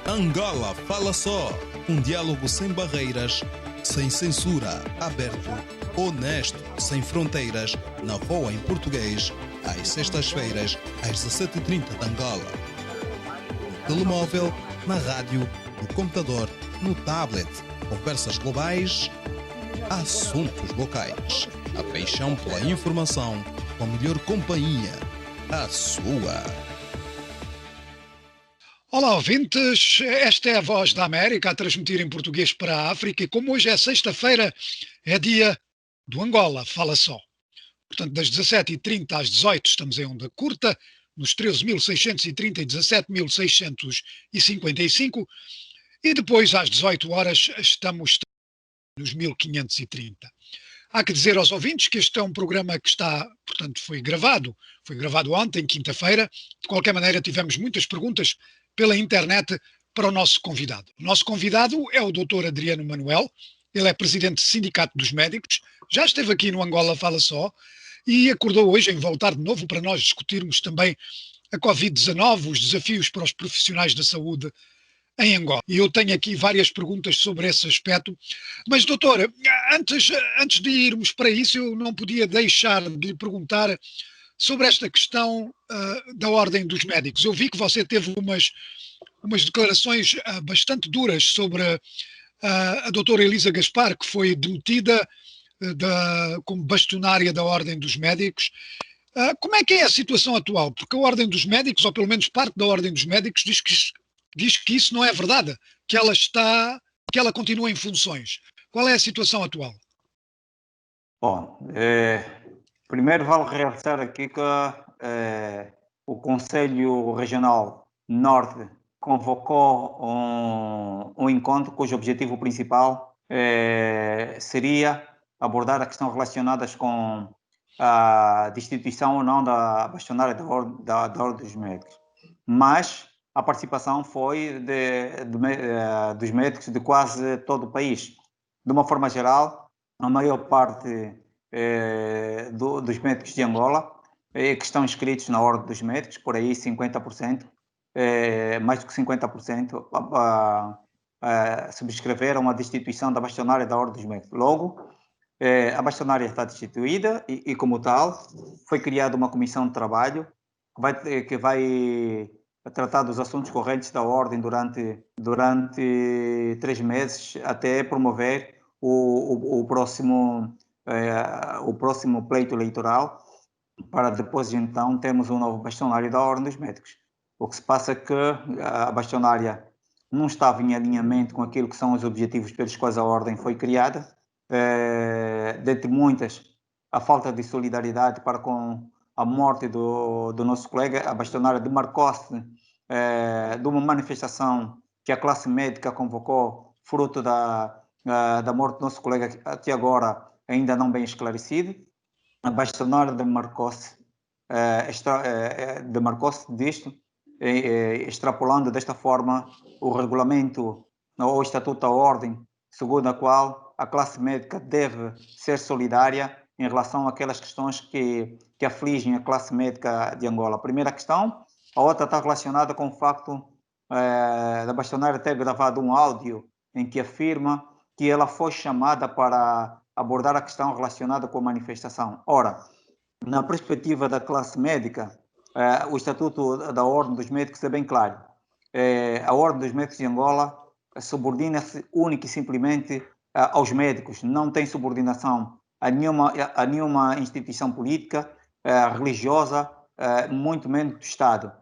Angola Fala Só, um diálogo sem barreiras, sem censura, aberto, honesto, sem fronteiras, na Voa em português, às sextas-feiras, às 17h30 de Angola. No telemóvel, na rádio, no computador, no tablet, conversas globais, assuntos locais. A paixão pela informação, com a melhor companhia, a sua. Olá, ouvintes. Esta é a Voz da América a transmitir em português para a África e como hoje é sexta-feira, é dia do Angola Fala Só. Portanto, das 17h30 às 18h estamos em onda curta, nos 13.630 e 17.655 e depois às 18h estamos nos 1530. Há que dizer aos ouvintes que este é um programa que foi gravado ontem, quinta-feira. De qualquer maneira, tivemos muitas perguntas pela internet para o nosso convidado. O nosso convidado é o Dr. Adriano Manuel, ele é presidente do Sindicato dos Médicos, já esteve aqui no Angola Fala Só e acordou hoje em voltar de novo para nós discutirmos também a Covid-19, os desafios para os profissionais da saúde em Angola. E eu tenho aqui várias perguntas sobre esse aspecto. Mas, doutora, antes de irmos para isso, eu não podia deixar de lhe perguntar sobre esta questão da Ordem dos Médicos. Eu vi que você teve umas declarações bastante duras sobre a doutora Elisa Gaspar, que foi demitida como bastonária da Ordem dos Médicos. Como é que é a situação atual? Porque a Ordem dos Médicos, ou pelo menos parte da Ordem dos Médicos, diz que isso não é verdade, que ela continua em funções. Qual é a situação atual? Bom, primeiro vale realçar aqui que o Conselho Regional Norte convocou um encontro cujo objetivo principal seria abordar a questão relacionada com a destituição ou não da bastonária da Ordem dos Médicos. Mas a participação foi dos médicos de quase todo o país. De uma forma geral, a maior parte dos médicos de Angola que estão inscritos na Ordem dos Médicos, por aí 50%, mais do que 50%, subscreveram a destituição da bastonária da Ordem dos Médicos. Logo, a bastonária está destituída e, como tal, foi criada uma comissão de trabalho que vai tratar dos assuntos correntes da Ordem durante 3 meses, até promover o próximo pleito eleitoral, para depois então termos um novo bastonário da Ordem dos Médicos. O que se passa é que a bastonária não estava em alinhamento com aquilo que são os objetivos pelos quais a Ordem foi criada, dentre muitas, a falta de solidariedade para com a morte do nosso colega. A bastonária demarcou-se de uma manifestação que a classe médica convocou, fruto da morte do nosso colega, que até agora ainda não bem esclarecido. A bastonária demarcou-se disto, extrapolando desta forma o regulamento ou o estatuto da ordem, segundo a qual a classe médica deve ser solidária em relação àquelas questões que afligem a classe médica de Angola. A primeira questão. A outra está relacionada com o facto da bastonária ter gravado um áudio em que afirma que ela foi chamada para abordar a questão relacionada com a manifestação. Ora, na perspectiva da classe médica, o Estatuto da Ordem dos Médicos é bem claro. A Ordem dos Médicos de Angola subordina-se única e simplesmente aos médicos, não tem subordinação a nenhuma instituição política, religiosa, muito menos do Estado.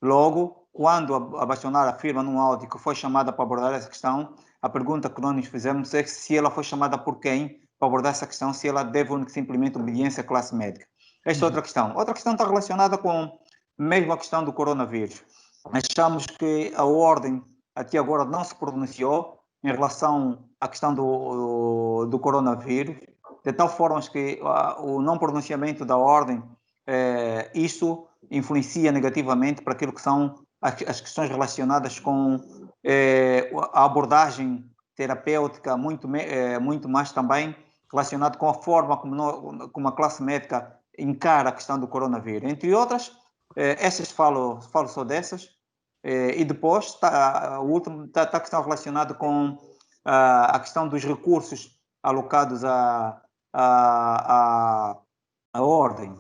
Logo, quando a bastonária afirma num áudio que foi chamada para abordar essa questão, a pergunta que nós nos fizemos é se ela foi chamada por quem para abordar essa questão, se ela deve simplesmente obediência à classe médica. Esta é outra questão. Outra questão está relacionada com mesmo a questão do coronavírus. Achamos que a Ordem até agora não se pronunciou em relação à questão do coronavírus, de tal forma que o não pronunciamento da Ordem, isso influencia negativamente para aquilo que são as questões relacionadas com a abordagem terapêutica, muito mais também relacionado com a forma como a classe médica encara a questão do coronavírus. Entre outras, essas falo só dessas. E depois o último está a questão relacionada com a questão dos recursos alocados à ordem.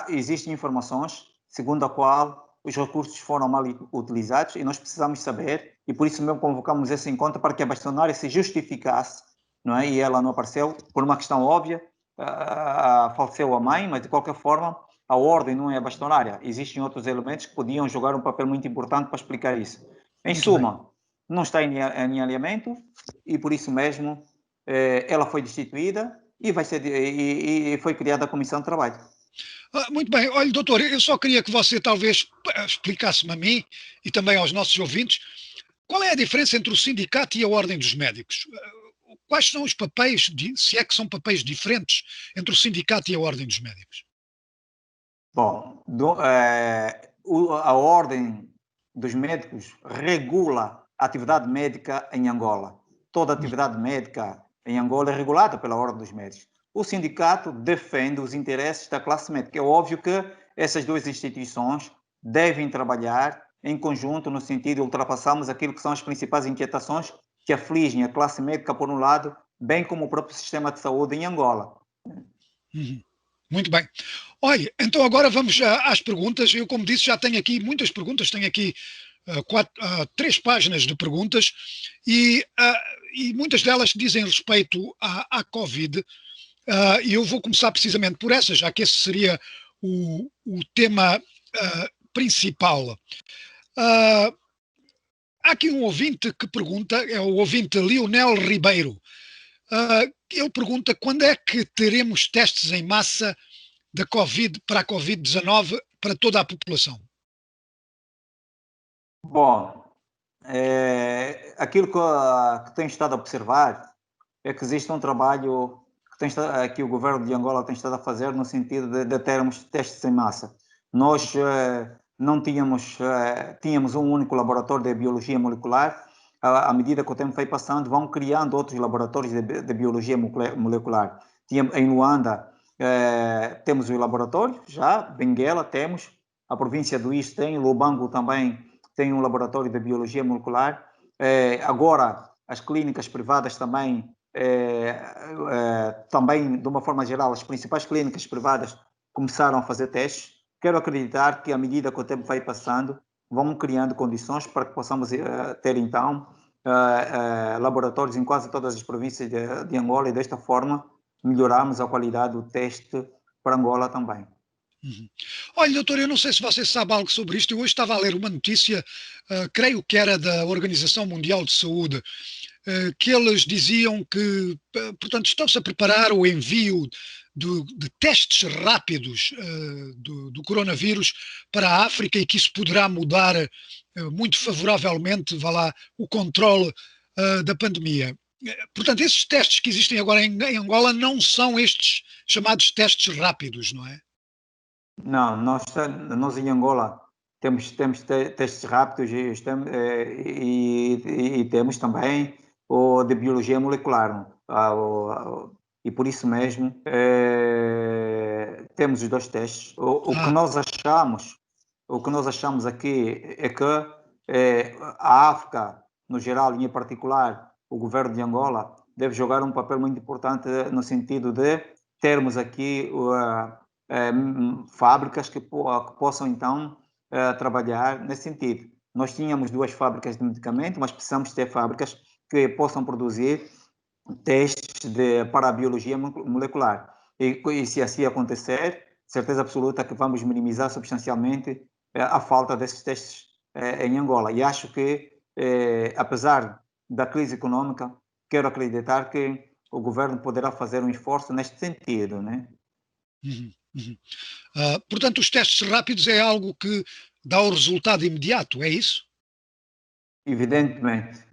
Existem informações segundo a qual os recursos foram mal utilizados e nós precisamos saber, e por isso mesmo convocamos esse encontro para que a bastonária se justificasse, não é? E ela não apareceu por uma questão óbvia, faleceu a mãe, mas de qualquer forma a ordem não é a bastonária. Existem outros elementos que podiam jogar um papel muito importante para explicar isso. Em Muito bem. suma, não está em alinhamento e por isso mesmo ela foi destituída e foi criada a comissão de trabalho. Muito bem. Olha, doutor, eu só queria que você talvez explicasse-me a mim e também aos nossos ouvintes qual é a diferença entre o sindicato e a Ordem dos Médicos. Quais são os papéis, se é que são papéis diferentes entre o sindicato e a Ordem dos Médicos? Bom, a Ordem dos Médicos regula a atividade médica em Angola. Toda atividade médica em Angola é regulada pela Ordem dos Médicos. O sindicato defende os interesses da classe médica. É óbvio que essas duas instituições devem trabalhar em conjunto no sentido de ultrapassarmos aquilo que são as principais inquietações que afligem a classe médica, por um lado, bem como o próprio sistema de saúde em Angola. Muito bem. Olha, então agora vamos às perguntas. Eu, como disse, já tenho aqui muitas perguntas, tenho aqui 3 páginas de perguntas e muitas delas dizem respeito à Covid. E eu vou começar precisamente por essa, já que esse seria o tema principal. Há aqui um ouvinte que pergunta, é o ouvinte Lionel Ribeiro. Ele pergunta quando é que teremos testes em massa da Covid para a Covid-19 para toda a população? Bom, aquilo que tenho estado a observar é que existe um trabalho que o governo de Angola tem estado a fazer no sentido de termos testes em massa. Nós não tínhamos um único laboratório de biologia molecular. À medida que o tempo foi passando, vão criando outros laboratórios de biologia molecular. Em Luanda temos o laboratório, já, Benguela temos, a província do Iste tem, Lubango também tem um laboratório de biologia molecular. Agora, as clínicas privadas também, de uma forma geral, as principais clínicas privadas começaram a fazer testes. Quero acreditar que, à medida que o tempo vai passando, vão criando condições para que possamos ter, então, laboratórios em quase todas as províncias de Angola e, desta forma, melhorarmos a qualidade do teste para Angola também. Olha, doutor, eu não sei se você sabe algo sobre isto. Eu hoje estava a ler uma notícia, creio que era da Organização Mundial de Saúde, que eles diziam que, portanto, estão-se a preparar o envio de testes rápidos do coronavírus para a África e que isso poderá mudar muito favoravelmente, vá lá, o controle da pandemia. Portanto, esses testes que existem agora em Angola não são estes chamados testes rápidos, não é? Não, nós em Angola temos testes rápidos e temos também o de biologia molecular. E por isso mesmo temos os 2 testes. O que nós achamos aqui é que a África, no geral e em particular, o governo de Angola deve jogar um papel muito importante no sentido de termos aqui fábricas que possam então trabalhar nesse sentido. Nós tínhamos 2 fábricas de medicamento, mas precisamos ter fábricas que possam produzir testes para a biologia molecular. E se assim acontecer, certeza absoluta que vamos minimizar substancialmente a falta desses testes em Angola. E acho que, apesar da crise econômica, quero acreditar que o governo poderá fazer um esforço neste sentido, né? Portanto, os testes rápidos é algo que dá o resultado imediato, é isso? Evidentemente.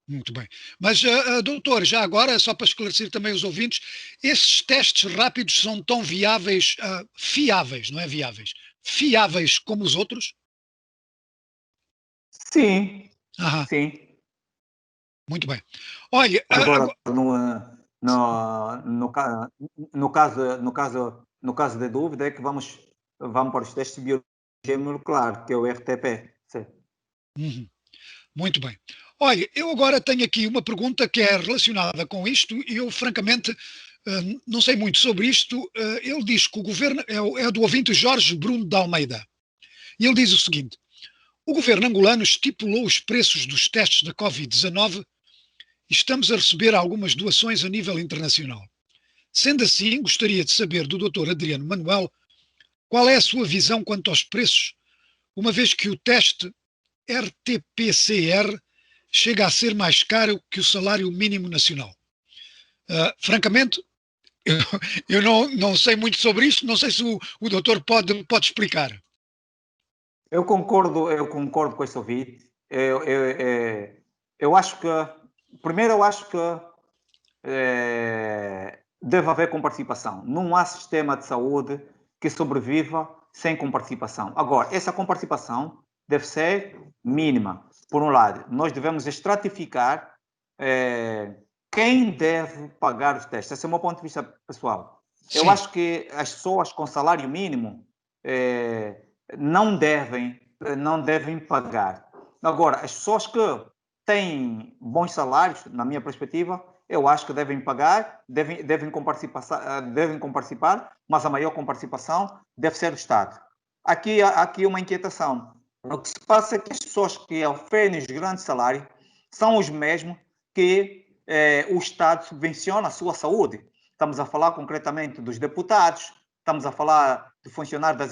Muito bem. Mas, doutor, já agora, só para esclarecer também os ouvintes, esses testes rápidos são tão fiáveis, não é viáveis, fiáveis como os outros? Sim, Aham. sim. Muito bem. Olha, agora no caso de dúvida é que vamos para os testes biológicos molecular, que é o RTP. Sim. Uhum. Muito bem. Olha, eu agora tenho aqui uma pergunta que é relacionada com isto e eu, francamente, não sei muito sobre isto. Ele diz que o governo é do ouvinte Jorge Bruno de Almeida. E ele diz o seguinte: o governo angolano estipulou os preços dos testes da Covid-19 e estamos a receber algumas doações a nível internacional. Sendo assim, gostaria de saber do Dr. Adriano Manuel qual é a sua visão quanto aos preços, uma vez que o teste RT-PCR chega a ser mais caro que o salário mínimo nacional. Francamente, eu não sei muito sobre isto, não sei se o doutor pode explicar. Eu concordo com esse ouvinte. Eu acho que, primeiro, eu acho que deve haver comparticipação. Não há sistema de saúde que sobreviva sem comparticipação. Agora, essa comparticipação deve ser mínima. Por um lado, nós devemos estratificar quem deve pagar os testes. Esse é o meu ponto de vista pessoal. Sim. Eu acho que as pessoas com salário mínimo não devem pagar. Agora, as pessoas que têm bons salários, na minha perspectiva, eu acho que devem pagar, devem comparticipar, mas a maior comparticipação deve ser do Estado. Aqui uma inquietação. O que se passa é que as pessoas que oferecem os grandes salários são os mesmos que o Estado subvenciona a sua saúde. Estamos a falar concretamente dos deputados, estamos a falar de funcionários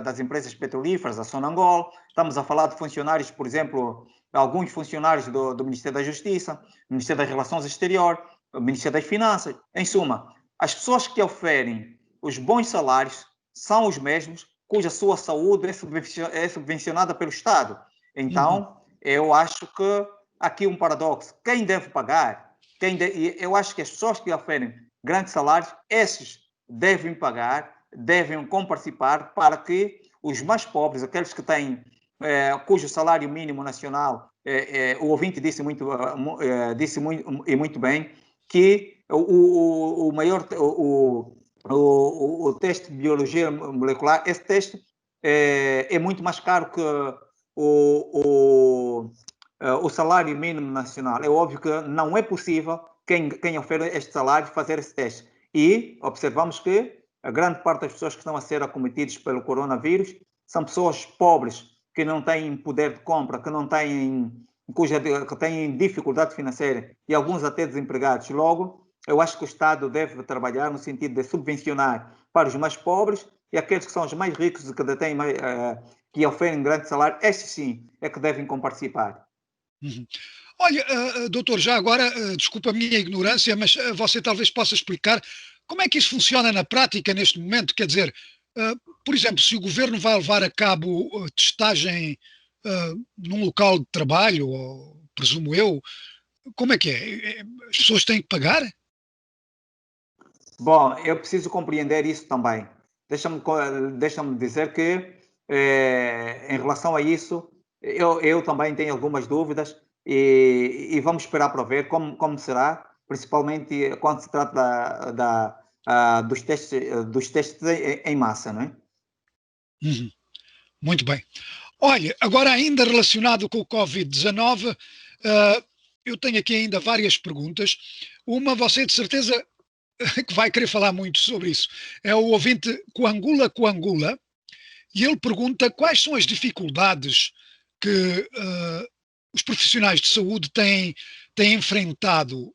das empresas petrolíferas, a Sonangol, estamos a falar de funcionários, por exemplo, alguns funcionários do Ministério da Justiça, Ministério das Relações Exteriores, Ministério das Finanças. Em suma, as pessoas que oferem os bons salários são os mesmos cuja sua saúde é subvencionada pelo Estado. Então, eu acho que aqui um paradoxo. Quem deve pagar? Eu acho que as pessoas que oferem grandes salários, esses devem pagar, devem comparticipar para que os mais pobres, aqueles que têm cujo salário mínimo nacional, o ouvinte disse muito bem, que o teste de biologia molecular, esse teste é muito mais caro que o salário mínimo nacional. É óbvio que não é possível quem oferece este salário fazer esse teste. E observamos que a grande parte das pessoas que estão a ser acometidas pelo coronavírus são pessoas pobres, que não têm poder de compra, que têm dificuldade financeira e alguns até desempregados. Logo, eu acho que o Estado deve trabalhar no sentido de subvencionar para os mais pobres e aqueles que são os mais ricos e que oferem grande salário, estes sim é que devem participar. Olha, doutor, já agora, desculpa a minha ignorância, mas você talvez possa explicar como é que isso funciona na prática neste momento. Quer dizer, por exemplo, se o governo vai levar a cabo testagem num local de trabalho, ou, presumo eu, como é que é? As pessoas têm que pagar? Bom, eu preciso compreender isso também. Deixa-me dizer que, em relação a isso, eu também tenho algumas dúvidas e vamos esperar para ver como será, principalmente quando se trata dos testes em massa, não é? Muito bem. Olha, agora ainda relacionado com o Covid-19, eu tenho aqui ainda várias perguntas. Uma, você de certeza que vai querer falar muito sobre isso. É o ouvinte Coangula, e ele pergunta quais são as dificuldades que os profissionais de saúde têm enfrentado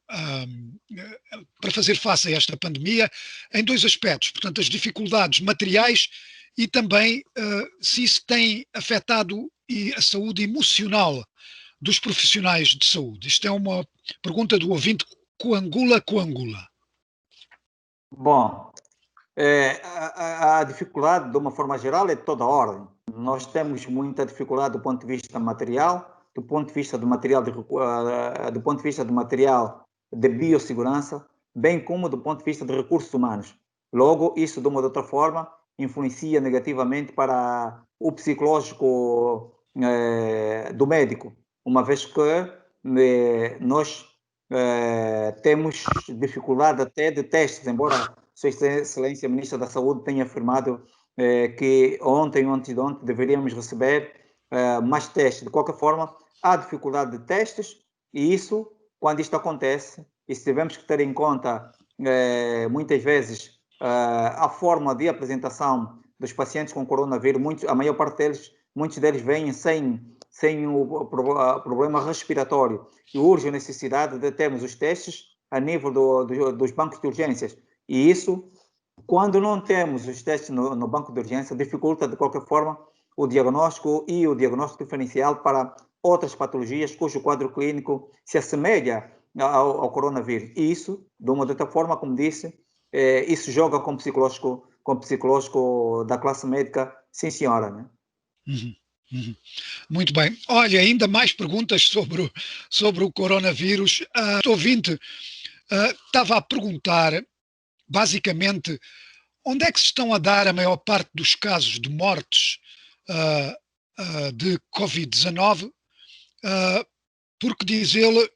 para fazer face a esta pandemia em dois aspectos. Portanto, as dificuldades materiais e também se isso tem afetado a saúde emocional dos profissionais de saúde. Isto é uma pergunta do ouvinte Coangula. Bom, a dificuldade, de uma forma geral, é de toda a ordem. Nós temos muita dificuldade do ponto de vista material, do ponto de vista do material de biossegurança, bem como do ponto de vista de recursos humanos. Logo, isso, de uma ou outra forma, influencia negativamente para o psicológico do médico, uma vez que nós temos dificuldade até de testes, embora Sua Excelência Ministra da Saúde tenha afirmado que ontem ou antes de ontem deveríamos receber mais testes. De qualquer forma, há dificuldade de testes e isso, quando isto acontece, e se tivermos que ter em conta muitas vezes a forma de apresentação dos pacientes com coronavírus, a maior parte deles, muitos deles vêm sem o problema respiratório e urge a necessidade de termos os testes a nível dos bancos de urgências. E isso, quando não temos os testes no banco de urgência, dificulta de qualquer forma o diagnóstico e o diagnóstico diferencial para outras patologias cujo quadro clínico se assemelha ao coronavírus. E isso, de uma outra forma, como disse, isso joga com o psicológico da classe médica, sim senhora, né? Muito bem. Olha, ainda mais perguntas sobre o coronavírus. O ouvinte estava a perguntar, basicamente, onde é que se estão a dar a maior parte dos casos de mortes de Covid-19, porque diz ele,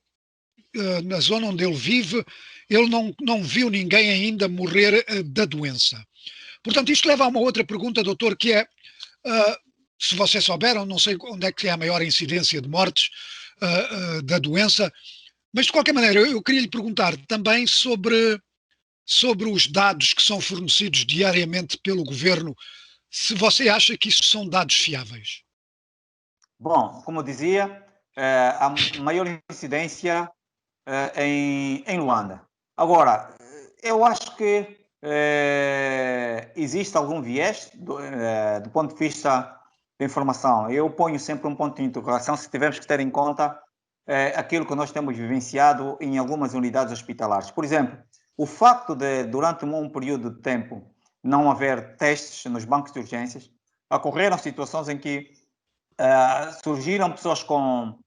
na zona onde ele vive, ele não viu ninguém ainda morrer da doença. Portanto, isto leva a uma outra pergunta, doutor, que é, se vocês souberam, não sei onde é que é a maior incidência de mortes da doença, mas de qualquer maneira, eu queria lhe perguntar também sobre os dados que são fornecidos diariamente pelo governo, se você acha que isso são dados fiáveis. Bom, como dizia, a maior incidência em Luanda. Agora, eu acho que existe algum viés do ponto de vista da informação. Eu ponho sempre um ponto de interrogação se tivermos que ter em conta aquilo que nós temos vivenciado em algumas unidades hospitalares. Por exemplo, o facto de, durante um período de tempo, não haver testes nos bancos de urgências, ocorreram situações em que surgiram pessoas com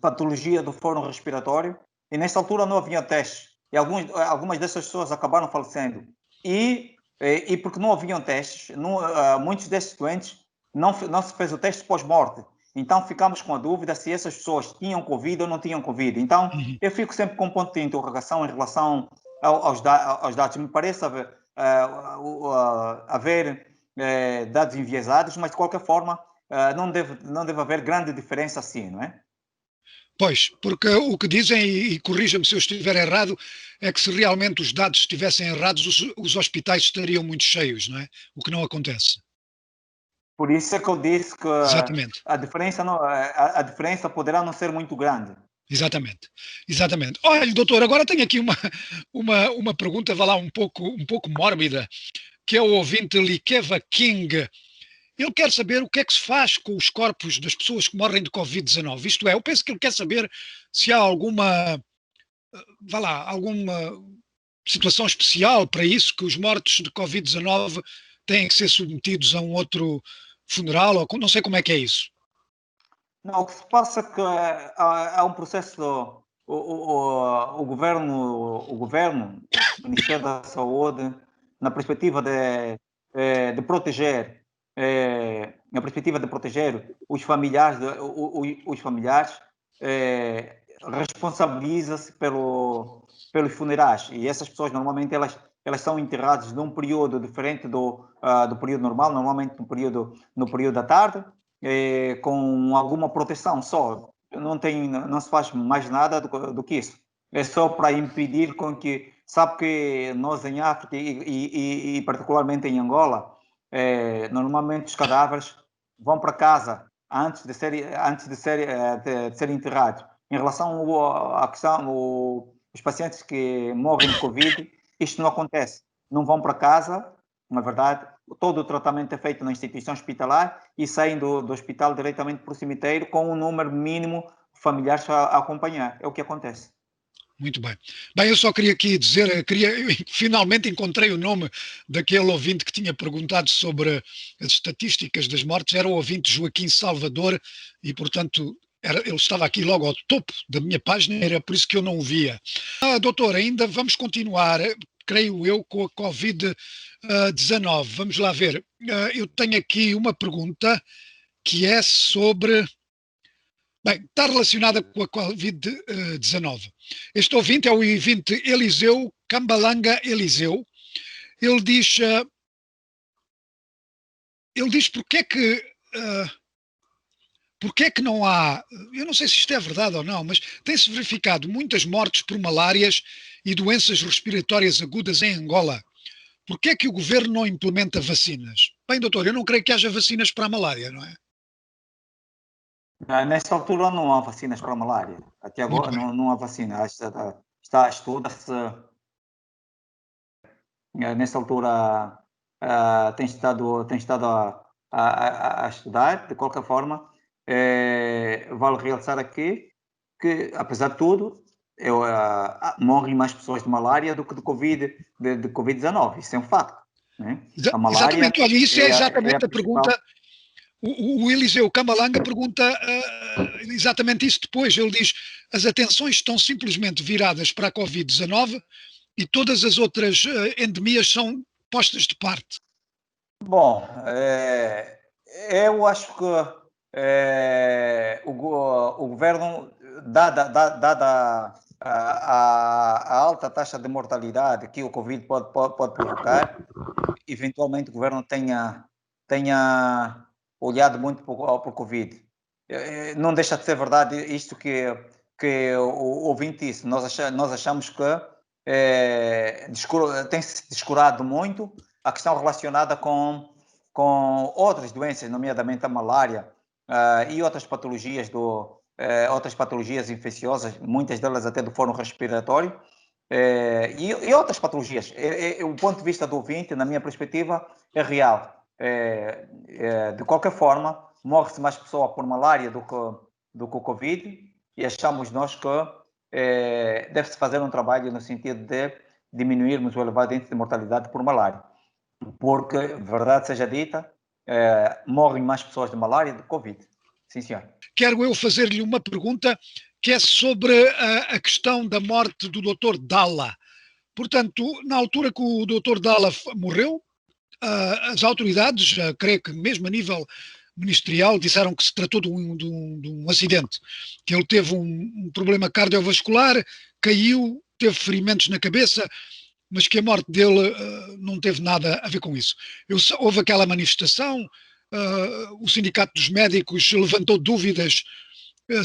patologia do foro respiratório e nessa altura não havia testes e algumas dessas pessoas acabaram falecendo e porque não haviam testes, muitos desses doentes não se fez o teste pós-morte, então ficamos com a dúvida se essas pessoas tinham Covid ou não tinham Covid. Então eu fico sempre com um ponto de interrogação em relação aos dados. Me parece haver dados enviesados, mas de qualquer forma não deve haver grande diferença assim, não é? Pois, porque o que dizem, e corrija-me se eu estiver errado, é que se realmente os dados estivessem errados, os hospitais estariam muito cheios, não é? O que não acontece. Por isso é que eu disse que Exatamente. a diferença poderá não ser muito grande. Exatamente, exatamente. Olha, doutor, agora tenho aqui uma pergunta, vá lá, um pouco mórbida, que é o ouvinte Likeva King. Ele quer saber o que é que se faz com os corpos das pessoas que morrem de Covid-19. Isto é, eu penso que ele quer saber se há alguma situação especial para isso, que os mortos de Covid-19 têm que ser submetidos a um outro funeral, ou não sei como é que é isso. Não, o que se passa é que há um processo, o governo, o Ministério da Saúde, na perspectiva de proteger, na perspectiva de proteger os familiares, responsabiliza-se pelos funerais e essas pessoas normalmente elas são enterradas num período diferente do período normal, normalmente no período da tarde, com alguma proteção só. Não se faz mais nada do que isso. É só para impedir com que, sabe que nós em África e particularmente em Angola, normalmente os cadáveres vão para casa antes de ser enterrados. Em relação à questão, os pacientes que morrem de Covid, isto não acontece. Não vão para casa, na verdade, todo o tratamento é feito na instituição hospitalar e saem do hospital diretamente para o cemitério com um número mínimo de familiares a acompanhar. É o que acontece. Muito bem. Bem, eu só queria aqui dizer, eu finalmente encontrei o nome daquele ouvinte que tinha perguntado sobre as estatísticas das mortes, era o ouvinte Joaquim Salvador e, portanto, ele estava aqui logo ao topo da minha página, era por isso que eu não o via. Doutor, ainda vamos continuar, creio eu, com a Covid-19. Vamos lá ver. Eu tenho aqui uma pergunta que é sobre... Bem, está relacionada com a Covid-19. Este ouvinte é o ouvinte Eliseu, Cambalanga Eliseu. Ele diz, ele diz porque é que não há, eu não sei se isto é verdade ou não, mas tem-se verificado muitas mortes por malárias e doenças respiratórias agudas em Angola. Porquê é que o governo não implementa vacinas? Bem, doutor, eu não creio que haja vacinas para a malária, não é? Nesta altura não há vacinas para a malária. Até Muito agora bem. não há vacina. Estuda-se. Nesta altura tem estado a estudar. De qualquer forma, vale realçar aqui que, apesar de tudo, morrem mais pessoas de malária do que de Covid-19. Isso é um facto. Né? A malária Exatamente, olha, isso é é a exatamente a principal. pergunta. O Eliseu Camalanga pergunta exatamente isso depois. Ele diz: as atenções estão simplesmente viradas para a Covid-19 e todas as outras endemias são postas de parte. Bom, eu acho que o governo, dada a alta taxa de mortalidade que o Covid pode provocar, eventualmente o governo tenha olhado muito para o Covid. Não deixa de ser verdade isto que o ouvinte disse. Nós achamos que tem-se descurado muito a questão relacionada com outras doenças, nomeadamente a malária e outras patologias outras patologias infecciosas, muitas delas até do foro respiratório, e outras patologias. O ponto de vista do ouvinte, na minha perspectiva, é real. De qualquer forma, morre-se mais pessoa por malária do que o Covid, e achamos nós que deve-se fazer um trabalho no sentido de diminuirmos o elevado índice de mortalidade por malária. Porque, verdade seja dita, morrem mais pessoas de malária do que Covid. Sim, senhor. Quero eu fazer-lhe uma pergunta que é sobre a questão da morte do Dr. Dalla. Portanto, na altura que o Dr. Dalla morreu, as autoridades, creio que mesmo a nível ministerial, disseram que se tratou de um acidente, que ele teve um problema cardiovascular, caiu, teve ferimentos na cabeça, mas que a morte dele não teve nada a ver com isso. Houve aquela manifestação, o Sindicato dos Médicos levantou dúvidas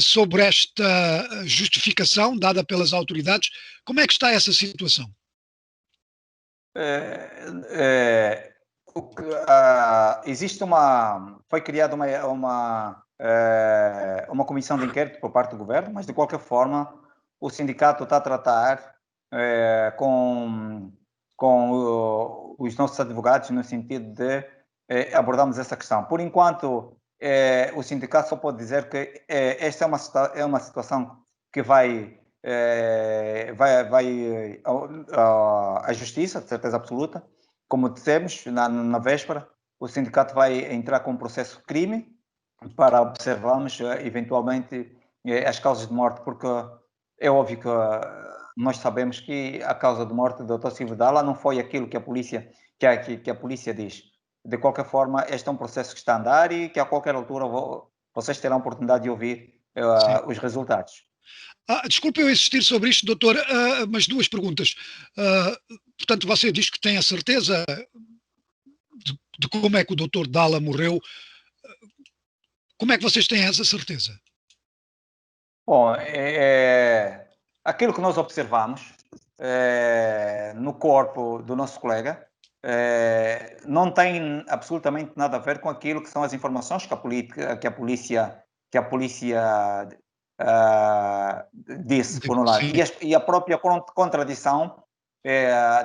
sobre esta justificação dada pelas autoridades. Como é que está essa situação? Existe foi criada uma comissão de inquérito por parte do governo, mas de qualquer forma o sindicato está a tratar com os nossos advogados no sentido de abordarmos essa questão. Por enquanto, o sindicato só pode dizer que esta é uma situação que vai à justiça, de certeza absoluta. Como dissemos na véspera, o sindicato vai entrar com um processo de crime para observarmos eventualmente as causas de morte, porque é óbvio que nós sabemos que a causa de morte do Dr. Silvio Dalla não foi aquilo que a polícia diz. De qualquer forma, este é um processo que está a andar e que a qualquer altura vocês terão a oportunidade de ouvir os resultados. Desculpe eu insistir sobre isto, doutor, mas duas perguntas. Portanto, você diz que tem a certeza de como é que o doutor Dalla morreu. Como é que vocês têm essa certeza? Bom, aquilo que nós observamos no corpo do nosso colega não tem absolutamente nada a ver com aquilo que são as informações que a polícia disse, por um lado. E a própria contradição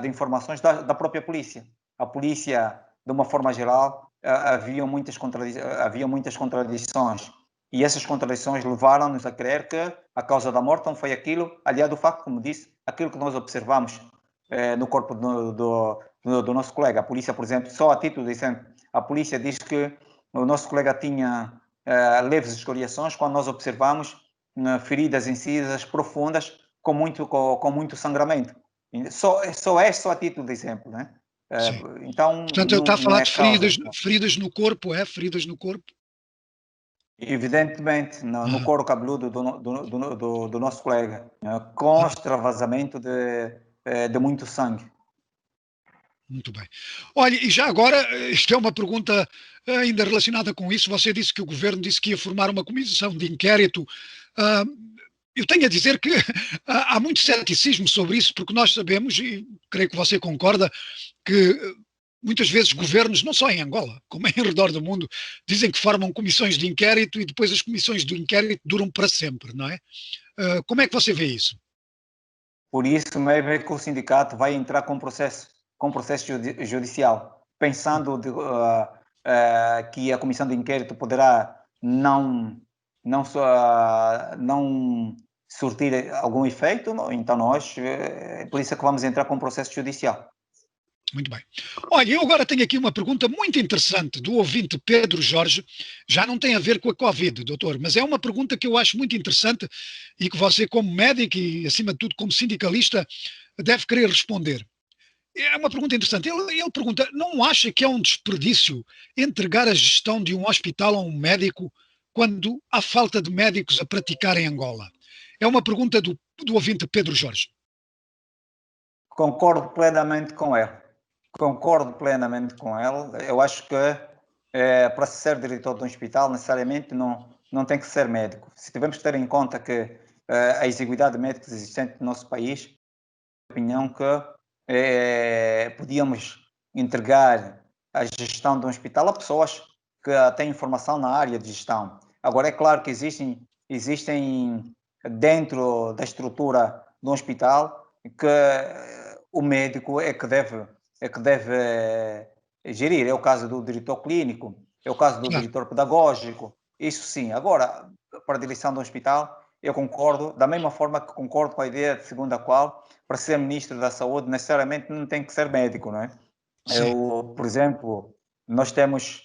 de informações da própria polícia. A polícia, de uma forma geral, havia muitas contradições. E essas contradições levaram-nos a crer que a causa da morte não foi aquilo, aliás, do facto, como disse, aquilo que nós observamos no corpo do nosso colega. A polícia, por exemplo, só a título de exemplo, a polícia diz que o nosso colega tinha leves escoriações, quando nós observamos feridas incisas profundas com muito sangramento. Só a título de exemplo, né? Então, portanto, ele está a falar de causa. feridas no corpo, feridas no corpo? Evidentemente, no couro cabeludo do nosso colega, com extravasamento de muito sangue. Muito bem. Olha, e já agora, isto é uma pergunta ainda relacionada com isso. Você disse que o governo disse que ia formar uma comissão de inquérito. Ah, eu tenho a dizer que há muito ceticismo sobre isso, porque nós sabemos, e creio que você concorda, que muitas vezes governos, não só em Angola, como em redor do mundo, dizem que formam comissões de inquérito e depois as comissões de inquérito duram para sempre, não é? Como é que você vê isso? Por isso mesmo é que o sindicato vai entrar com processo judicial, pensando que a comissão de inquérito poderá não surtir algum efeito, então nós, por isso é que vamos entrar com processo judicial. Muito bem. Olha, eu agora tenho aqui uma pergunta muito interessante do ouvinte Pedro Jorge. Já não tem a ver com a Covid, doutor, mas é uma pergunta que eu acho muito interessante e que você, como médico e, acima de tudo, como sindicalista, deve querer responder. É uma pergunta interessante. Ele pergunta: não acha que é um desperdício entregar a gestão de um hospital a um médico quando há falta de médicos a praticar em Angola? É uma pergunta do ouvinte Pedro Jorge. Concordo plenamente com ele. Concordo plenamente com ele. Eu acho que para ser diretor de um hospital, necessariamente não tem que ser médico. Se tivermos que ter em conta que a exiguidade de médicos existente no nosso país, opinião que podíamos entregar a gestão de um hospital a pessoas que têm formação na área de gestão. Agora, é claro que existem dentro da estrutura de um hospital que o médico é que deve gerir. É o caso do diretor clínico, é o caso do Claro. diretor pedagógico, isso sim. Agora, para a direção do hospital, eu concordo, da mesma forma que concordo com a ideia segundo a qual, para ser ministro da Saúde, necessariamente não tem que ser médico, não é? Sim. Por exemplo, nós temos,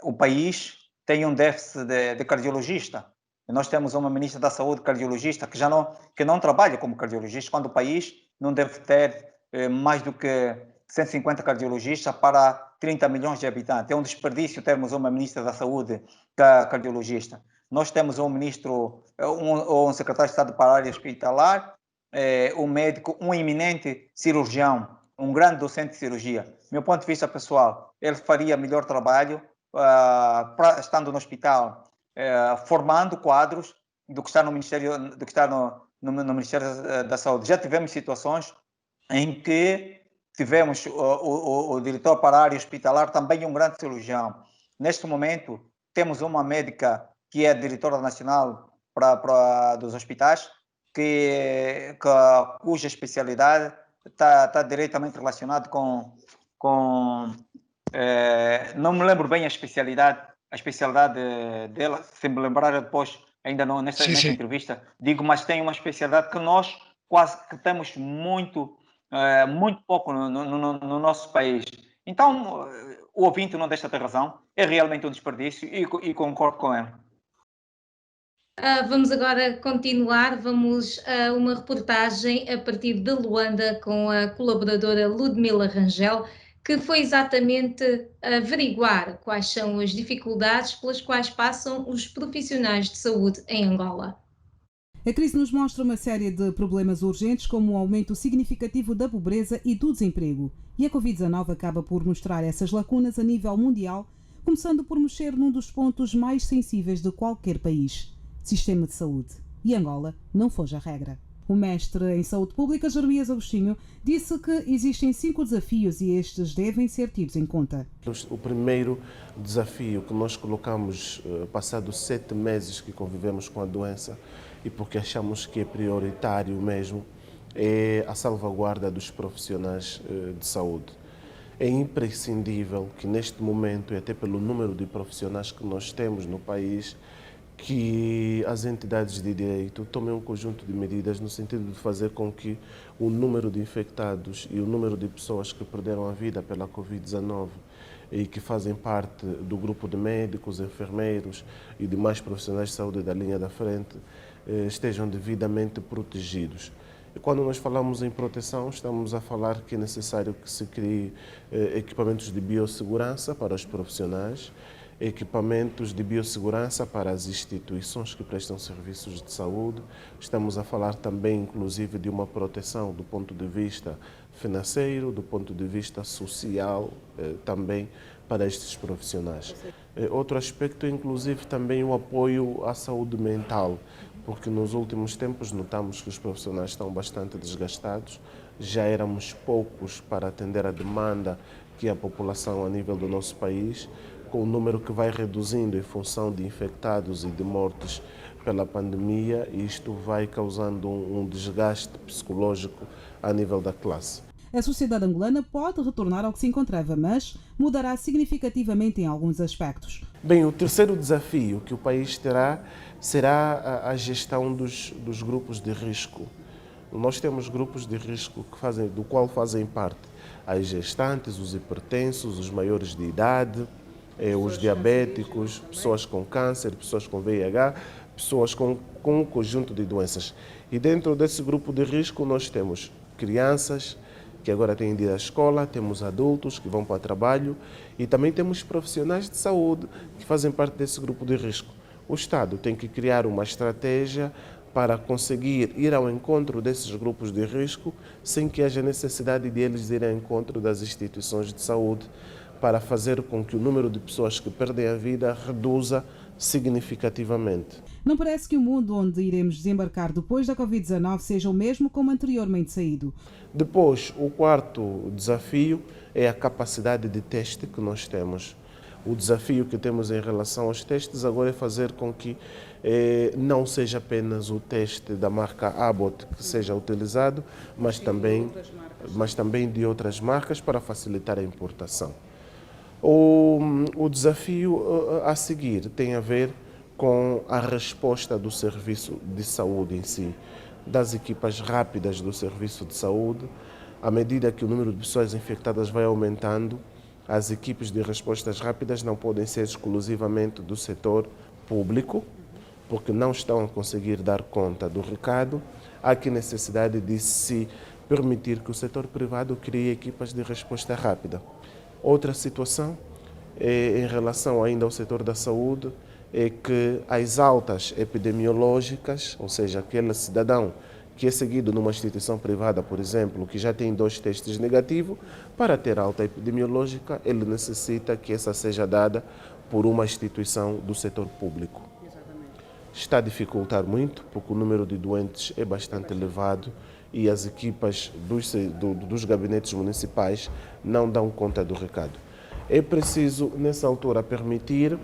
o país tem um déficit de cardiologista. Nós temos uma ministra da Saúde cardiologista que não trabalha como cardiologista, quando o país não deve ter mais do que 150 cardiologistas para 30 milhões de habitantes. É um desperdício termos uma ministra da Saúde cardiologista. Nós temos um ministro, um secretário de Estado para a área hospitalar, um médico, um eminente cirurgião, um grande docente de cirurgia. Meu ponto de vista pessoal, ele faria melhor trabalho estando no hospital, formando quadros do que está no Ministério, do que está no Ministério da Saúde. Já tivemos situações em que tivemos o diretor para a área hospitalar, também um grande cirurgião. Neste momento, temos uma médica que é diretora nacional dos hospitais, cuja especialidade está diretamente relacionada com não me lembro bem a especialidade dela, se me lembrar depois, ainda não nesta Sim. entrevista, digo, mas tem uma especialidade que nós quase que temos muito pouco no nosso país. Então, o ouvinte não deixa de ter razão, é realmente um desperdício e concordo com ele. Vamos agora continuar, vamos a uma reportagem a partir de Luanda com a colaboradora Ludmila Rangel, que foi exatamente averiguar quais são as dificuldades pelas quais passam os profissionais de saúde em Angola. A crise nos mostra uma série de problemas urgentes, como o aumento significativo da pobreza e do desemprego. E a Covid-19 acaba por mostrar essas lacunas a nível mundial, começando por mexer num dos pontos mais sensíveis de qualquer país: sistema de saúde. E Angola não foge a regra. O mestre em Saúde Pública, Jeremias Agostinho, disse que existem 5 desafios e estes devem ser tidos em conta. O primeiro desafio que nós colocamos, passados 7 meses que convivemos com a doença, e porque achamos que é prioritário mesmo, é a salvaguarda dos profissionais de saúde. É imprescindível que neste momento, e até pelo número de profissionais que nós temos no país, que as entidades de direito tomem um conjunto de medidas no sentido de fazer com que o número de infectados e o número de pessoas que perderam a vida pela Covid-19 e que fazem parte do grupo de médicos, enfermeiros e demais profissionais de saúde da linha da frente estejam devidamente protegidos. E quando nós falamos em proteção, estamos a falar que é necessário que se crie equipamentos de biossegurança para os profissionais, equipamentos de biossegurança para as instituições que prestam serviços de saúde. Estamos a falar também, inclusive, de uma proteção do ponto de vista financeiro, do ponto de vista social, também para estes profissionais. Outro aspecto, inclusive, também o apoio à saúde mental, porque nos últimos tempos notamos que os profissionais estão bastante desgastados, já éramos poucos para atender a demanda que a população a nível do nosso país, com o número que vai reduzindo em função de infectados e de mortes pela pandemia, e isto vai causando um desgaste psicológico a nível da classe. A sociedade angolana pode retornar ao que se encontrava, mas mudará significativamente em alguns aspectos. Bem, o terceiro desafio que o país terá será a gestão dos grupos de risco. Nós temos grupos de risco do qual fazem parte as gestantes, os hipertensos, os maiores de idade, os diabéticos, pessoas com câncer, pessoas com VIH, pessoas com um conjunto de doenças. E dentro desse grupo de risco nós temos crianças que agora têm de ir à escola, temos adultos que vão para o trabalho e também temos profissionais de saúde que fazem parte desse grupo de risco. O Estado tem que criar uma estratégia para conseguir ir ao encontro desses grupos de risco sem que haja necessidade de eles irem ao encontro das instituições de saúde, para fazer com que o número de pessoas que perdem a vida reduza significativamente. Não parece que o mundo onde iremos desembarcar depois da Covid-19 seja o mesmo como anteriormente saído. Depois, o quarto desafio é a capacidade de teste que nós temos. O desafio que temos em relação aos testes agora é fazer com que não seja apenas o teste da marca Abbott que seja utilizado, mas também de outras marcas para facilitar a importação. O desafio a seguir tem a ver com a resposta do serviço de saúde em si, das equipas rápidas do serviço de saúde. À medida que o número de pessoas infectadas vai aumentando, as equipes de respostas rápidas não podem ser exclusivamente do setor público, porque não estão a conseguir dar conta do recado. Há aqui necessidade de se permitir que o setor privado crie equipas de resposta rápida. Outra situação, em relação ainda ao setor da saúde, é que as altas epidemiológicas, ou seja, aquele cidadão que é seguido numa instituição privada, por exemplo, que já tem 2 testes negativos, para ter alta epidemiológica, ele necessita que essa seja dada por uma instituição do setor público. Está a dificultar muito, porque o número de doentes é bastante elevado e as equipas dos gabinetes municipais não dão conta do recado. É preciso, nessa altura, permitir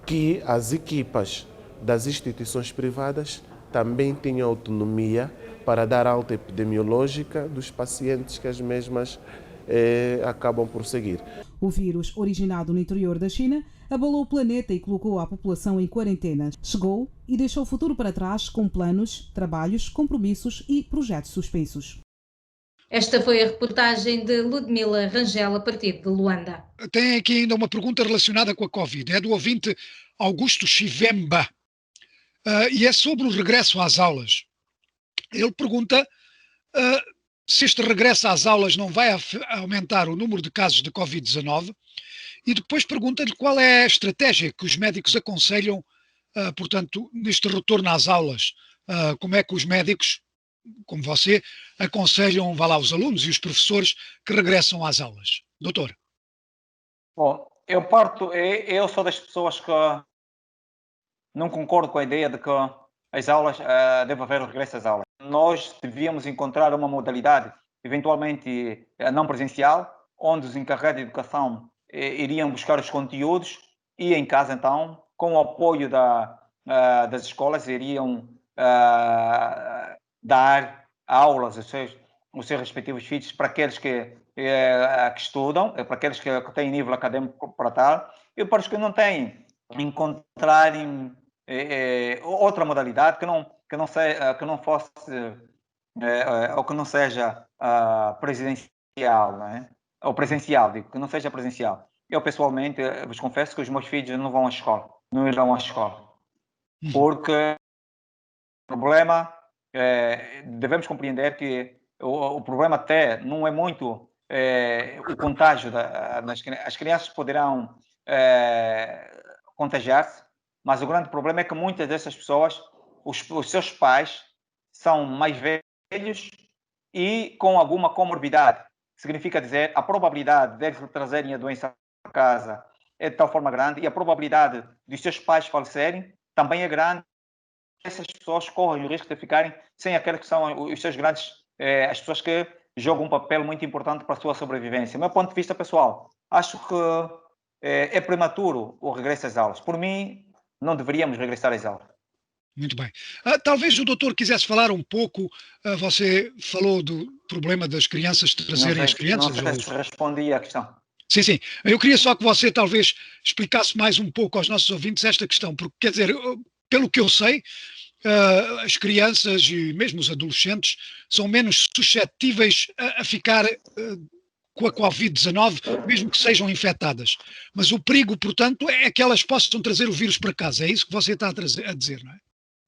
que as equipas das instituições privadas também tenham autonomia para dar alta epidemiológica dos pacientes que as mesmas acabam por seguir. O vírus, originado no interior da China, abalou o planeta e colocou a população em quarentena. Chegou e deixou o futuro para trás com planos, trabalhos, compromissos e projetos suspensos. Esta foi a reportagem de Ludmila Rangel, a partir de Luanda. Tem aqui ainda uma pergunta relacionada com a Covid. É do ouvinte Augusto Chivemba e é sobre o regresso às aulas. Ele pergunta se este regresso às aulas não vai aumentar o número de casos de Covid-19 e depois pergunta-lhe qual é a estratégia que os médicos aconselham, portanto, neste retorno às aulas. Como é que os médicos, como você, aconselham, vá lá, os alunos e os professores que regressam às aulas? Doutor. Bom, eu sou das pessoas que não concordo com a ideia de que as aulas, deve haver o regresso às aulas. Nós devíamos encontrar uma modalidade, eventualmente não presencial, onde os encarregados de educação iriam buscar os conteúdos e em casa, então, com o apoio das escolas, iriam dar aulas aos seus respectivos filhos, para aqueles que estudam, para aqueles que têm nível académico para tal, e para os que não têm, encontrarem outra modalidade que não fosse ou que não seja presidencial, não é? Ou presencial, digo, que não seja presencial. Eu, pessoalmente, vos confesso que os meus filhos não vão à escola, não irão à escola, porque o problema, devemos compreender que o problema até não é muito o contágio das crianças. As crianças poderão contagiar-se, mas o grande problema é que muitas dessas pessoas, os seus pais são mais velhos e com alguma comorbidade. Significa dizer, a probabilidade de eles trazerem a doença para casa é de tal forma grande e a probabilidade dos seus pais falecerem também é grande. Essas pessoas correm o risco de ficarem sem aqueles que são os seus grandes, as pessoas que jogam um papel muito importante para a sua sobrevivência. Do meu ponto de vista pessoal, acho que é prematuro o regresso às aulas. Por mim, não deveríamos regressar às aulas. Muito bem. Talvez o doutor quisesse falar um pouco, você falou do problema das crianças trazerem as crianças. Não sei se respondi à questão. Sim, sim. Eu queria só que você talvez explicasse mais um pouco aos nossos ouvintes esta questão, porque, quer dizer, pelo que eu sei, as crianças e mesmo os adolescentes são menos suscetíveis a ficar com a Covid-19, mesmo que sejam infectadas. Mas o perigo, portanto, é que elas possam trazer o vírus para casa. É isso que você está a dizer, não é?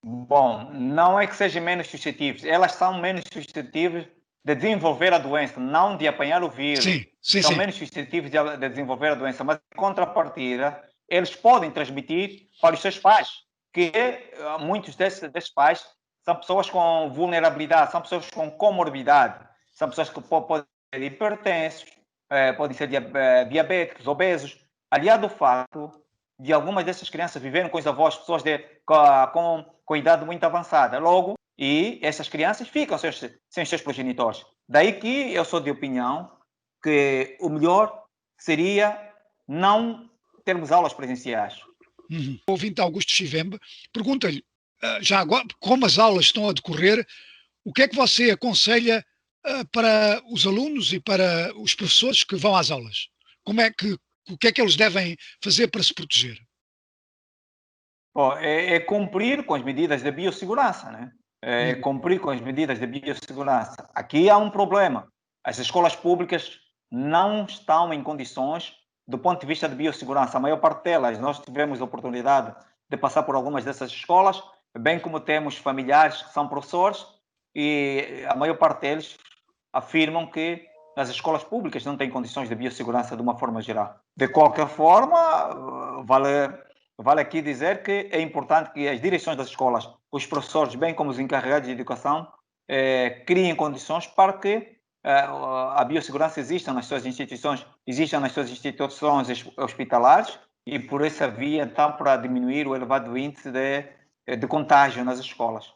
Bom, não é que sejam menos suscetíveis. Elas são menos suscetíveis de desenvolver a doença, não de apanhar o vírus. São menos suscetíveis de desenvolver a doença, mas em contrapartida, eles podem transmitir para os seus pais, que muitos desses pais são pessoas com vulnerabilidade, são pessoas com comorbidade, são pessoas que podem ser hipertensos, podem ser diabéticos, obesos. Aliado ao fato de algumas dessas crianças viverem com os avós, pessoas com idade muito avançada. Logo, e essas crianças ficam sem os seus progenitores. Daí que eu sou de opinião que o melhor seria não termos aulas presenciais. O ouvinte Augusto Chivembe pergunta-lhe, já agora, como as aulas estão a decorrer, o que é que você aconselha para os alunos e para os professores que vão às aulas? O que é que eles devem fazer para se proteger? Bom, é cumprir com as medidas de biossegurança, né? Cumprir com as medidas de biossegurança. Aqui há um problema. As escolas públicas não estão em condições, do ponto de vista de biossegurança. A maior parte delas, nós tivemos a oportunidade de passar por algumas dessas escolas, bem como temos familiares que são professores, e a maior parte deles afirmam que as escolas públicas não têm condições de biossegurança de uma forma geral. De qualquer forma, vale aqui dizer que é importante que as direções das escolas, os professores, bem como os encarregados de educação, criem condições para que a biossegurança exista nas suas instituições, hospitalares, e por essa via, então, para diminuir o elevado índice de contágio nas escolas.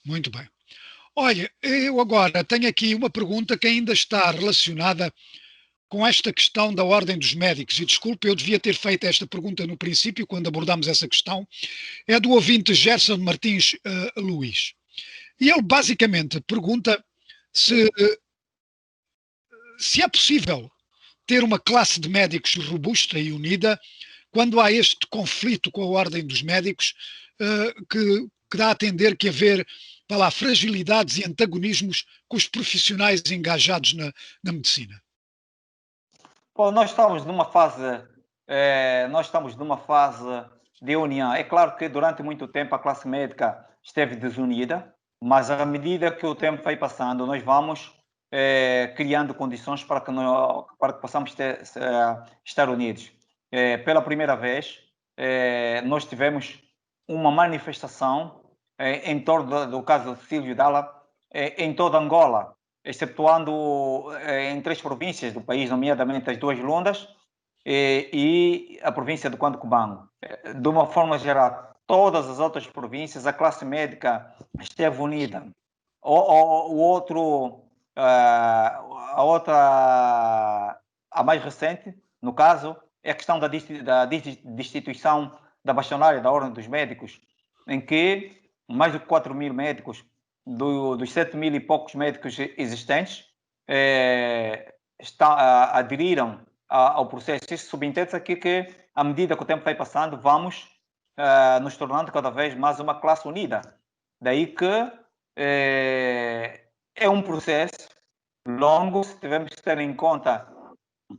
Muito bem. Olha, eu agora tenho aqui uma pergunta que ainda está relacionada com esta questão da ordem dos médicos, e desculpe, eu devia ter feito esta pergunta no princípio, quando abordámos essa questão, é do ouvinte Gerson Martins Luís. E ele basicamente pergunta se é possível ter uma classe de médicos robusta e unida quando há este conflito com a ordem dos médicos que dá a entender que haver fragilidades e antagonismos com os profissionais engajados na medicina. Bom, nós estamos numa fase de união. É claro que durante muito tempo a classe médica esteve desunida, mas à medida que o tempo vai passando, nós vamos criando condições para que possamos estar unidos. Pela primeira vez, nós tivemos uma manifestação em torno do caso de Cecílio Dalla em toda Angola, excetuando em 3 províncias do país, nomeadamente as 2 Lundas e a província do Quando Cubango. De uma forma geral, todas as outras províncias, a classe médica esteve unida. A mais recente, no caso, é a questão da destituição da bastonária da Ordem dos Médicos, em que mais de 4.000 médicos, dos 7.000 e poucos médicos existentes, aderiram ao processo. Isso subentende aqui que, à medida que o tempo vai passando, vamos nos tornando cada vez mais uma classe unida. Daí que é um processo longo, devemos ter em conta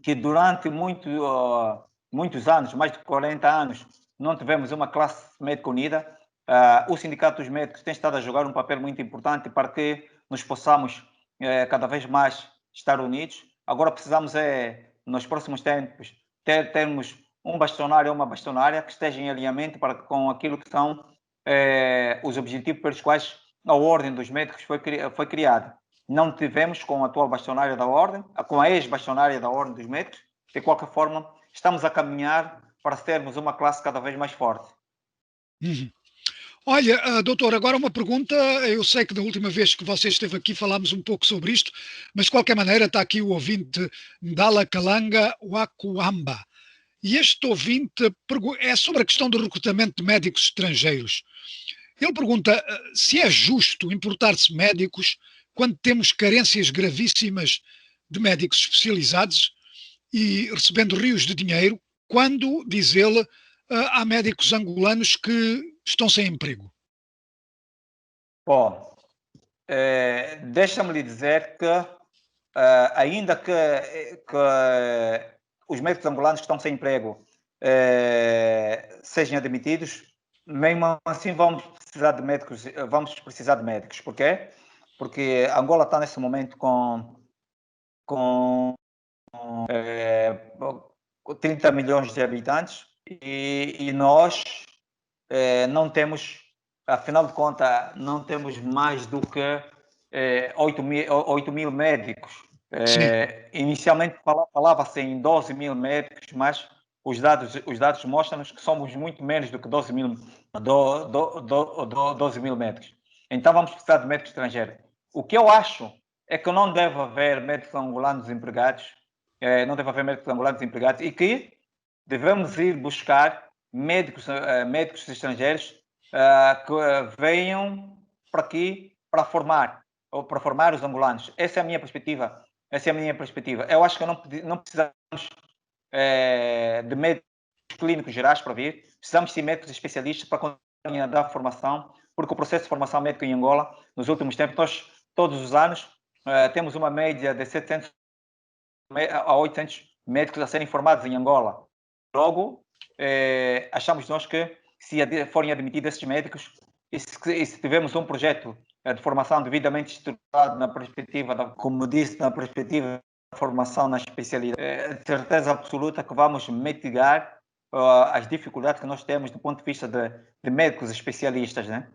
que durante muitos anos, mais de 40 anos, não tivemos uma classe médica unida. O Sindicato dos Médicos tem estado a jogar um papel muito importante para que nos possamos cada vez mais estar unidos. Agora precisamos, nos próximos tempos, termos um bastonário ou uma bastonária que esteja em alinhamento com aquilo que são os objetivos pelos quais a Ordem dos Médicos foi criada. Não tivemos com a atual bastonária da Ordem, com a ex-bastonária da Ordem dos Médicos, de qualquer forma, estamos a caminhar para sermos uma classe cada vez mais forte. Uhum. Olha, doutor, agora uma pergunta. Eu sei que da última vez que você esteve aqui falámos um pouco sobre isto, mas de qualquer maneira está aqui o ouvinte Ndala Kalanga Wakuamba. E este ouvinte é sobre a questão do recrutamento de médicos estrangeiros. Ele pergunta se é justo importar-se médicos quando temos carências gravíssimas de médicos especializados e recebendo rios de dinheiro, quando, diz ele, há médicos angolanos que estão sem emprego. Bom, deixa-me lhe dizer que ainda que os médicos angolanos que estão sem emprego sejam admitidos, mesmo assim vamos precisar de médicos. Porquê? Porque Angola está nesse momento com 30 milhões de habitantes e nós não temos, afinal de contas, não temos mais do que 8 mil médicos. Inicialmente falava-se em 12 mil médicos, mas os dados mostram-nos que somos muito menos do que 12 mil médicos. Então vamos precisar de médicos estrangeiros. O que eu acho é que não deve haver médicos angolanos empregados, e que devemos ir buscar médicos estrangeiros que venham para aqui para formar os angolanos. Essa é a minha perspectiva. Eu acho que não precisamos de médicos clínicos gerais para vir. Precisamos de médicos especialistas para continuar a dar formação, porque o processo de formação médica em Angola, nos últimos tempos, nós, todos os anos, temos uma média de 700 a 800 médicos a serem formados em Angola. Logo, achamos nós que se forem admitidos esses médicos e se tivermos um projeto de formação devidamente estruturado na perspectiva, como disse, na perspectiva da formação na especialidade, de certeza absoluta que vamos mitigar as dificuldades que nós temos do ponto de vista de médicos especialistas, né?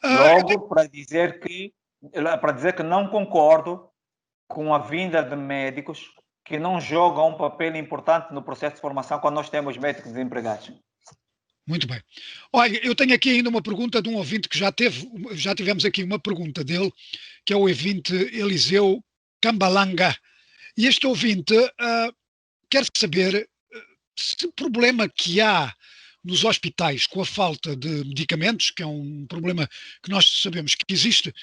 Logo, para dizer que não concordo com a vinda de médicos que não jogam um papel importante no processo de formação quando nós temos médicos desempregados. Muito bem. Olha, eu tenho aqui ainda uma pergunta de um ouvinte que já tivemos aqui uma pergunta dele, que é o ouvinte Eliseu Cambalanga. E este ouvinte quer saber se o problema que há nos hospitais com a falta de medicamentos, que é um problema que nós sabemos que existe,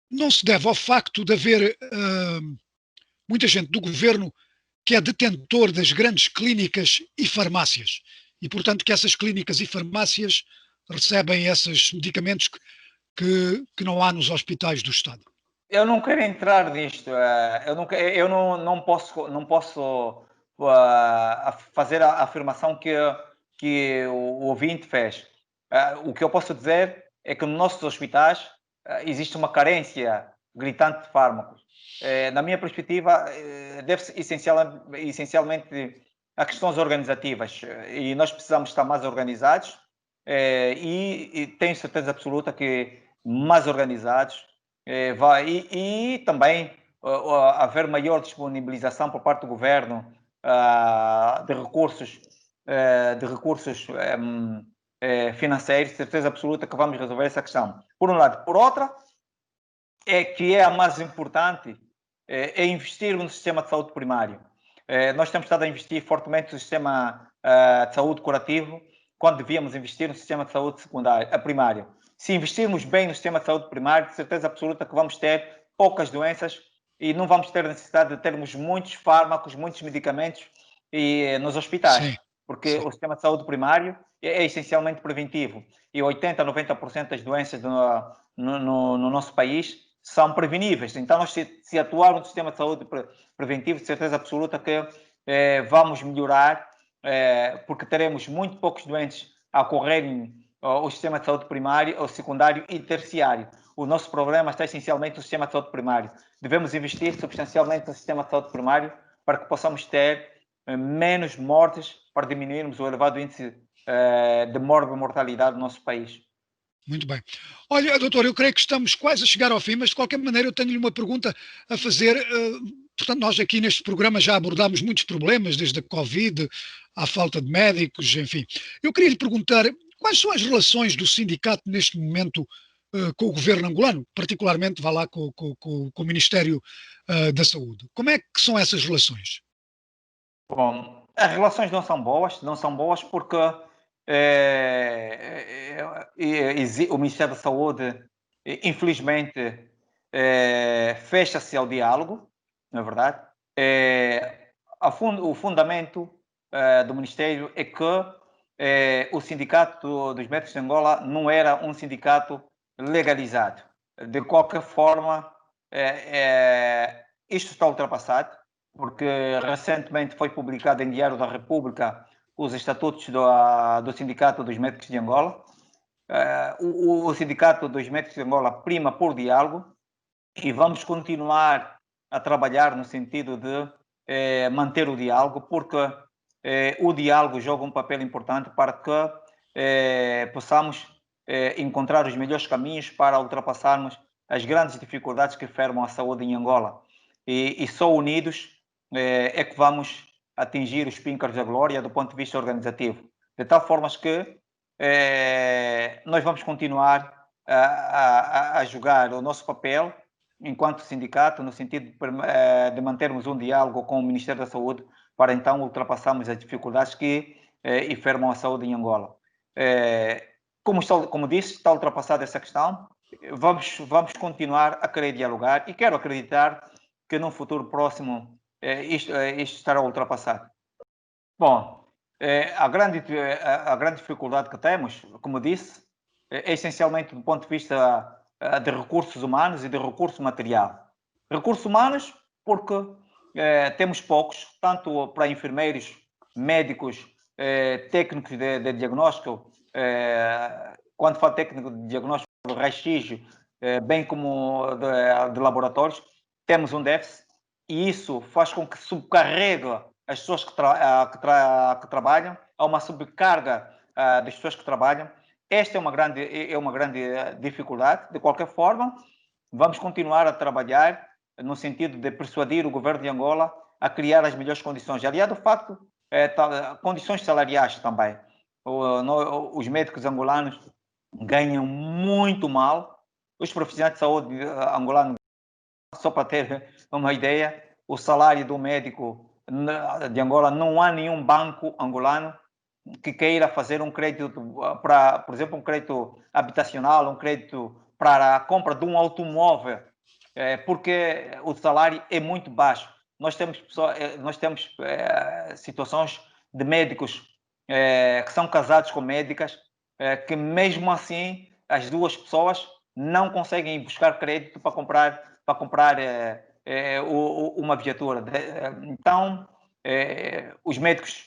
não se deve ao facto de haver muita gente do governo que é detentor das grandes clínicas e farmácias e, portanto, que essas clínicas e farmácias recebem esses medicamentos que não há nos hospitais do Estado. Eu não quero entrar nisto. Eu não posso fazer a afirmação que o ouvinte fez. O que eu posso dizer é que nos nossos hospitais existe uma carência gritante de fármacos. Na minha perspectiva, deve-se essencialmente a questões organizativas e nós precisamos estar mais organizados e tenho certeza absoluta que mais organizados e também haver maior disponibilização por parte do governo de recursos financeiros, certeza absoluta que vamos resolver essa questão. Por um lado. Por outra, que é a mais importante, é investir no sistema de saúde primário. Nós temos estado a investir fortemente no sistema de saúde curativo, quando devíamos investir no sistema de saúde primário. Se investirmos bem no sistema de saúde primário, de certeza absoluta que vamos ter poucas doenças e não vamos ter necessidade de termos muitos fármacos, muitos medicamentos nos hospitais. Sim. Porque o sistema de saúde primário é essencialmente preventivo e 80% a 90% das doenças no nosso país são preveníveis. Então, nós, se atuarmos no sistema de saúde preventivo, de certeza absoluta que vamos melhorar, porque teremos muito poucos doentes a ocorrerem o sistema de saúde primário, o secundário e terciário. O nosso problema está essencialmente no sistema de saúde primário. Devemos investir substancialmente no sistema de saúde primário para que possamos ter menos mortes para diminuirmos o elevado índice de mortalidade do nosso país. Muito bem. Olha, doutor, eu creio que estamos quase a chegar ao fim, mas de qualquer maneira eu tenho-lhe uma pergunta a fazer. Portanto, nós aqui neste programa já abordámos muitos problemas, desde a Covid à falta de médicos, enfim. Eu queria lhe perguntar quais são as relações do sindicato neste momento com o governo angolano, particularmente, vá lá, com o Ministério da Saúde. Como é que são essas relações? Bom, as relações não são boas porque o Ministério da Saúde, infelizmente, fecha-se ao diálogo, não é verdade? O fundamento do Ministério é que o Sindicato dos Médicos de Angola não era um sindicato legalizado. De qualquer forma, isto está ultrapassado, porque recentemente foi publicado em Diário da República os estatutos do Sindicato dos Médicos de Angola. O Sindicato dos Médicos de Angola prima por diálogo e vamos continuar a trabalhar no sentido de manter o diálogo, porque o diálogo joga um papel importante para que possamos encontrar os melhores caminhos para ultrapassarmos as grandes dificuldades que fermam a saúde em Angola. E só unidos é que vamos atingir os píncaros da glória do ponto de vista organizativo. De tal forma que nós vamos continuar a jogar o nosso papel enquanto sindicato, no sentido de mantermos um diálogo com o Ministério da Saúde para então ultrapassarmos as dificuldades que enfermam a saúde em Angola. Como disse, está ultrapassada essa questão. Vamos continuar a querer dialogar e quero acreditar que num futuro próximo isto estará ultrapassado. Bom, a grande dificuldade que temos, como disse, é essencialmente do ponto de vista de recursos humanos e de recurso material. Recursos humanos porque temos poucos, tanto para enfermeiros, médicos, técnicos de diagnóstico, quando falo técnico de diagnóstico, de raio-x, bem como de laboratórios, temos um déficit e isso faz com que subcarregue as pessoas que trabalham, há uma subcarga das pessoas que trabalham. Esta é uma grande dificuldade. De qualquer forma, vamos continuar a trabalhar no sentido de persuadir o governo de Angola a criar as melhores condições. Aliás, do facto, condições salariais também. Os médicos angolanos ganham muito mal. Os profissionais de saúde angolanos, só para ter uma ideia, o salário do médico de Angola, não há nenhum banco angolano que queira fazer um crédito para, por exemplo, um crédito habitacional, um crédito para a compra de um automóvel, porque o salário é muito baixo. Nós temos situações de médicos que são casados com médicas, que mesmo assim as duas pessoas não conseguem buscar crédito para comprar uma viatura. Então, os médicos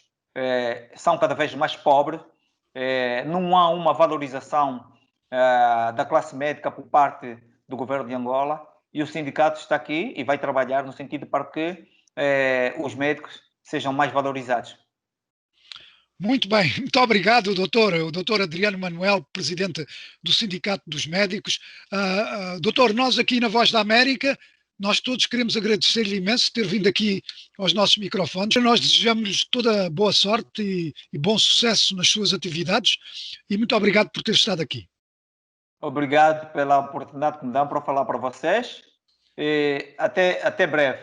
são cada vez mais pobres, não há uma valorização da classe médica por parte do governo de Angola e o sindicato está aqui e vai trabalhar no sentido para que os médicos sejam mais valorizados. Muito bem, muito obrigado, doutor. O doutor Adriano Manuel, presidente do Sindicato dos Médicos. Doutor, nós aqui na Voz da América, nós todos queremos agradecer-lhe imenso ter vindo aqui aos nossos microfones. Nós desejamos toda boa sorte e bom sucesso nas suas atividades e muito obrigado por ter estado aqui. Obrigado pela oportunidade que me dão para falar para vocês e até breve.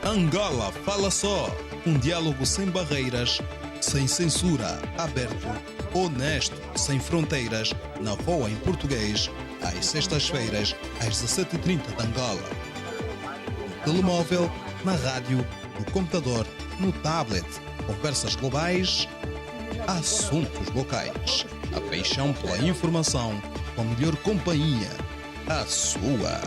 Angola Fala Só, um diálogo sem barreiras, sem censura, aberto, honesto, sem fronteiras, na Voa em português, às sextas-feiras, às 17h30 de Angola. No telemóvel, na rádio, no computador, no tablet, conversas globais, assuntos locais. A paixão pela informação, com a melhor companhia, a sua.